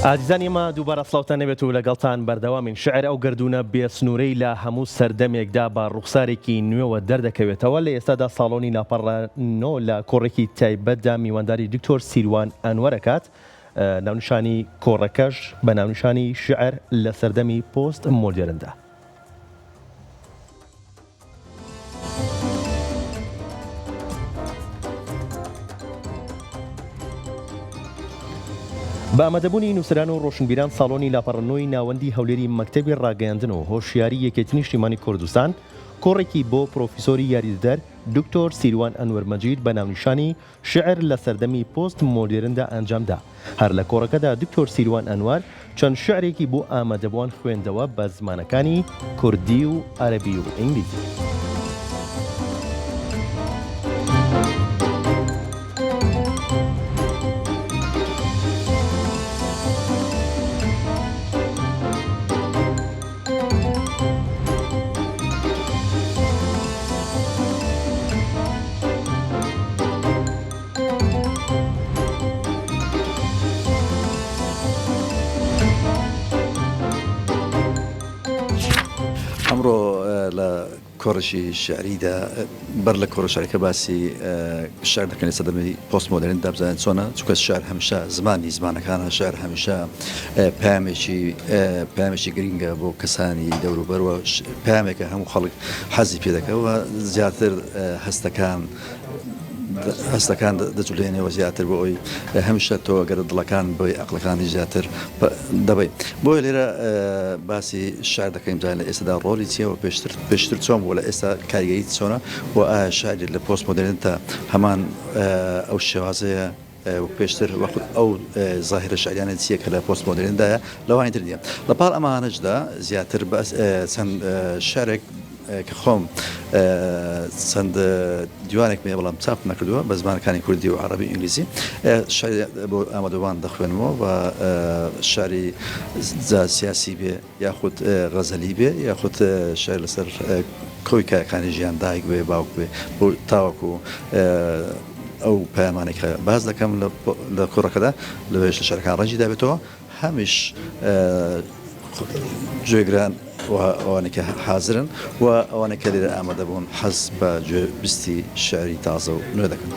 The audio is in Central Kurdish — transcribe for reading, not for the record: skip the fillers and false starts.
ئازیزانی ئێمە دووبارە سڵاوتان نەبێت و لەگەڵتان بەردەوامین شعر ئەو گردونە بێسنوورەی لە هەموو سەردەمێکدا بە ڕوخسارێکی نوێوە دەردەکەوێتەوە. لە ئێستادا ساڵۆنی لاپەڕانۆ لە کۆڕێکی تایبەتدا میوانداری دکتۆر سیروان ئەنوەرەکات. ناونیشانی کۆڕەکەش بە ناونیشانی شعر لە سەردەمی پۆست مۆدێرندا. بە ئامادەبوونی نووسران و ڕۆشنبیران ساڵۆنی لاپەڕەنۆی ناوەندی هەولێری مەکتەبی ڕاگەیاندن و هۆشیاری یەکێتی نیشتیمانی کوردستان کۆڕێکی بۆ پرۆفیسۆری یاریدەر دکتۆر سیروان ئەنوەرمەجید بە ناونیشانی شعر لە سەردەمی پۆست مۆدێرندا ئەنجامدا. هەر لە کۆڕەکەدا دکتۆر سیروان ئەنوەر چەند شعرێکی بۆ ئامادەبووان خوێندەوە بە زمانەکانی کوردی و عەرەبی و ئینگلیزی. ئەمڕۆ لە کۆڕشی شعریدا بەر لە کۆڕشارەکە باسی شعر دەکەن لە سەردەمی پۆست مۆدێرندا بزانین چۆنە، چونکە شعر هەمیشە زمانەکانە، شعر هەمیشە پامێکی گرینگە بۆ کەسانی دەوروبەرەوە، پامێکە هەموو خەڵک حەزی پێ دەکەوە، زیاتر هەستەکان دەجولێنەوە زیاتر بۆ ئەوی هەمیشە تۆ گەرە دڵەکان بۆی عەقڵەکانی زیاتر دەبێت. بۆیە لێرە باسی شعر دەکەین جا لە ئێستادا ڕۆلی چیەوە پێشتر چۆن بوو، لە ئێستا کاریگەری چۆنە و ئایا شاعر لە پۆست مۆدێرندا هەمان ئەو شێوازەیە پێشتر وەخت ئەو زاهرە شعریانە چیە کە لە پۆست مۆدێرندایە لەوانی تر نیە. لەپاڵ ئەمانەشدا زیاتر چەند شعرێک کە خۆم چەند دیوانێک مێ بەڵام چاپ نەکردووە بە زمانەکانی کوردی و عەرەبی ئینگلیزی، بۆ ئامادەوان دەخوێنمەوە بە شاری سیاسی بێ یاخود غەزەلی بێ یاخود شعر لەسەر کۆی کایەکانی ژیان دایک بێ باوک بێ بۆ تاوەکو ئەو پەیامانێکە باز دەکەم لە کوڕەکەدا لەوێش لە شارەکان ڕەنجی دابێتەوە. هەمیش گوێگران ئەوانێکە حازرن و ئەوانێکە لێرە ئامادەبوون حەز بە گوێبیستی شعری تازە و نوێ دەکەن.